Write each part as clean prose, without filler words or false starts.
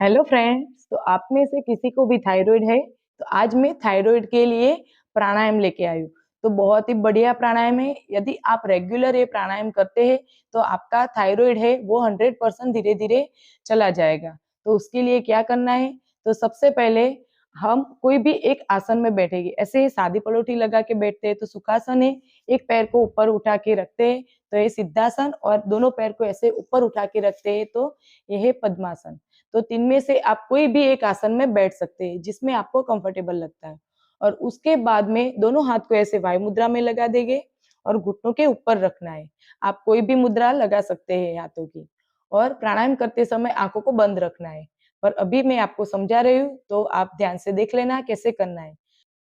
Hello friends. तो आप में से किसी को भी थायराइड है तो आज मैं थायराइड के लिए प्राणायाम लेके आई हूँ। तो बहुत ही बढ़िया प्राणायाम है। यदि आप रेगुलर ये प्राणायाम करते हैं तो आपका थायराइड है वो 100% धीरे धीरे चला जाएगा। तो उसके लिए क्या करना है, तो सबसे पहले हम कोई भी एक आसन में बैठेंगे। ऐसे सादी पलोठी लगा के बैठते हैं तो सुखासन है। एक पैर को ऊपर उठा के रखते हैं तो ये सिद्धासन, और दोनों पैर को ऐसे ऊपर उठा के रखते हैं तो यह है पद्मासन। तो तीन में से आप कोई भी एक आसन में बैठ सकते हैं जिसमें आपको कंफर्टेबल लगता है। और उसके बाद में दोनों हाथ को ऐसे वायु मुद्रा में लगा देंगे और घुटनों के ऊपर रखना है। आप कोई भी मुद्रा लगा सकते हैं हाथों की। और प्राणायाम करते समय आंखों को बंद रखना है। पर अभी मैं आपको समझा रही हूँ तो आप ध्यान से देख लेना कैसे करना है।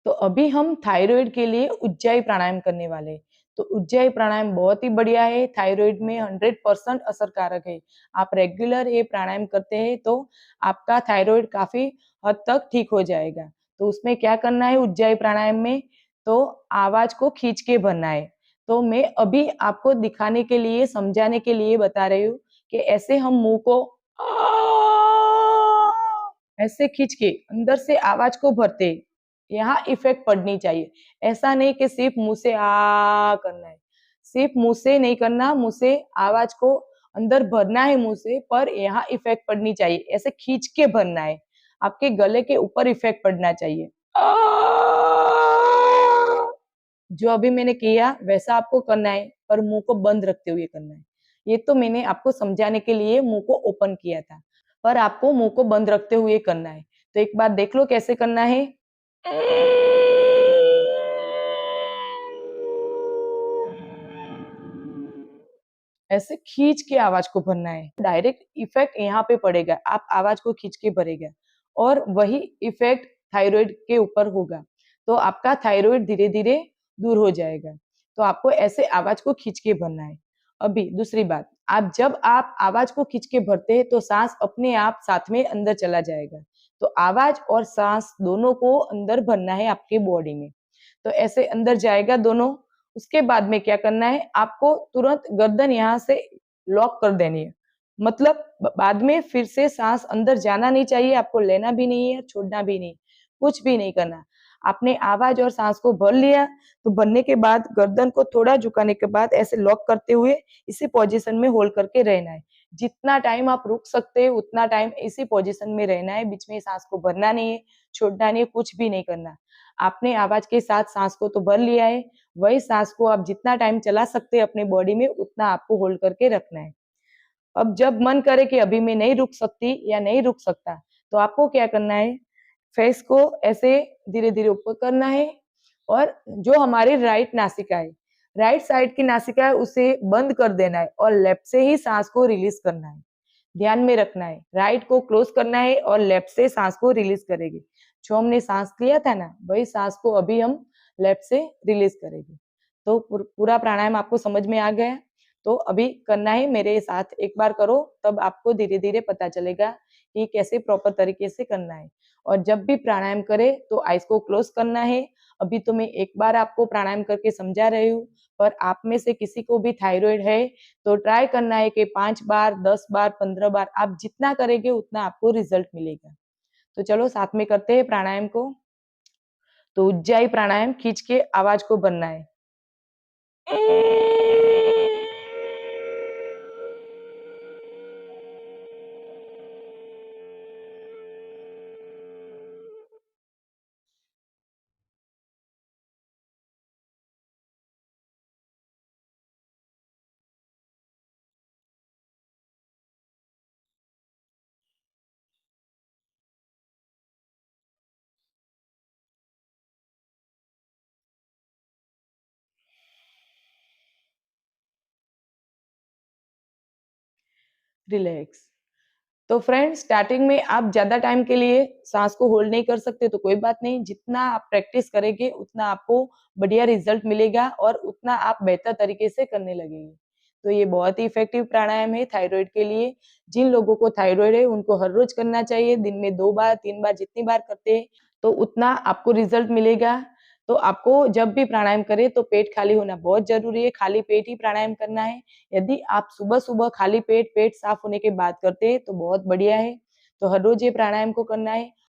तो अभी हम थायराइड के लिए उज्जाई प्राणायाम करने वाले हैं। तो उज्जाई प्राणायाम बहुत ही बढ़िया है, थायराइड में 100% असरकारक है। आप रेगुलर ये प्राणायाम करते हैं तो आपका थायराइड काफी हद तक ठीक हो जाएगा। तो उसमें क्या करना है उज्जाई प्राणायाम में, तो आवाज को खींच के भरना है। तो मैं अभी आपको दिखाने के लिए, समझाने के लिए बता रही हूँ कि ऐसे हम मुंह को ऐसे खींच के अंदर से आवाज को भरते, यहाँ इफेक्ट पड़नी चाहिए। ऐसा नहीं कि सिर्फ मुंह से आ करना है, सिर्फ मुंह से नहीं करना, मुंह से आवाज को अंदर भरना है मुंह से, पर यहाँ इफेक्ट पड़नी चाहिए। ऐसे खींच के भरना है, आपके गले के ऊपर इफेक्ट पड़ना चाहिए। जो अभी मैंने किया वैसा आपको करना है, पर मुंह को बंद रखते हुए करना है। ये तो मैंने आपको समझाने के लिए मुंह को ओपन किया था, पर आपको मुंह को बंद रखते हुए करना है। तो एक बार देख लो कैसे करना है। ऐसे खींच के आवाज को भरना है, डायरेक्ट इफेक्ट यहाँ पे पड़ेगा, आप आवाज को खींच के भरेगा और वही इफेक्ट थायराइड के ऊपर होगा। तो आपका थायराइड धीरे धीरे दूर हो जाएगा। तो आपको ऐसे आवाज को खींच के भरना है। अभी दूसरी बात, आप जब आप आवाज को खींच के भरते हैं तो सांस अपने आप साथ में अंदर चला जाएगा। तो आवाज और सांस दोनों को अंदर भरना है आपके बॉडी में। तो ऐसे अंदर जाएगा दोनों। उसके बाद में क्या करना है, आपको तुरंत गर्दन यहाँ से लॉक कर देनी है। मतलब बाद में फिर से सांस अंदर जाना नहीं चाहिए, आपको लेना भी नहीं है, छोड़ना भी नहीं, कुछ भी नहीं करना। आपने आवाज और सांस को भर लिया तो भरने के बाद गर्दन को थोड़ा झुकाने के बाद ऐसे लॉक करते हुए इसी पोजीशन में होल्ड करके रहना है। जितना टाइम आप रुक सकते हैं उतना टाइम इसी पोजीशन में रहना है। बीच में सांस को भरना नहीं है, छोड़ना नहीं है, कुछ भी नहीं करना। आपने आवाज के साथ सांस को तो भर लिया है, वही सांस को आप जितना टाइम चला सकते हैं अपने बॉडी में उतना आपको होल्ड करके रखना है। अब जब मन करे कि अभी मैं नहीं रुक सकती या नहीं रुक सकता, तो आपको क्या करना है, फेस को ऐसे धीरे धीरे ऊपर करना है और जो हमारी राइट नासिका है, राइट साइड की नासिका है, उसे बंद कर देना है और लेफ्ट से ही सांस को रिलीज करना है। ध्यान में रखना है, राइट को क्लोज करना है और लेफ्ट से सांस को रिलीज करेंगे। जो हमने सांस लिया था ना, वही सांस को अभी हम लेफ्ट से रिलीज करेंगे। तो पूरा प्राणायाम आपको समझ में आ गया। तो अभी करना है मेरे साथ, एक बार करो तब आपको धीरे धीरे पता चलेगा कि कैसे प्रॉपर तरीके से करना है। और जब भी प्राणायाम करे तो आइज को क्लोज करना है। अभी तो मैं एक बार आपको प्राणायाम करके समझा रही हूँ, पर आप में से किसी को भी थायराइड है तो ट्राई करना है कि 5 बार, 10 बार, 15 बार, आप जितना करेंगे उतना आपको रिजल्ट मिलेगा। तो चलो साथ में करते हैं प्राणायाम को। तो उज्जाई प्राणायाम खींच के आवाज को भरना है। रिलैक्स। तो फ्रेंड्स, स्टार्टिंग में आप ज्यादा टाइम के लिए सांस को होल्ड नहीं कर सकते तो कोई बात नहीं, जितना आप प्रैक्टिस करेंगे उतना आपको बढ़िया रिजल्ट मिलेगा और उतना आप बेहतर तरीके से करने लगेंगे। तो ये बहुत ही इफेक्टिव प्राणायाम है थायराइड के लिए। जिन लोगों को थायराइड है उनको हर रोज करना चाहिए, दिन में 2 बार 3 बार जितनी बार करते हैं तो उतना आपको रिजल्ट मिलेगा। तो आपको जब भी प्राणायाम करें तो पेट खाली होना बहुत जरूरी है, खाली पेट ही प्राणायाम करना है। यदि आप सुबह सुबह खाली पेट, पेट साफ होने के बाद करते हैं तो बहुत बढ़िया है। तो हर रोज़ ये प्राणायाम को करना है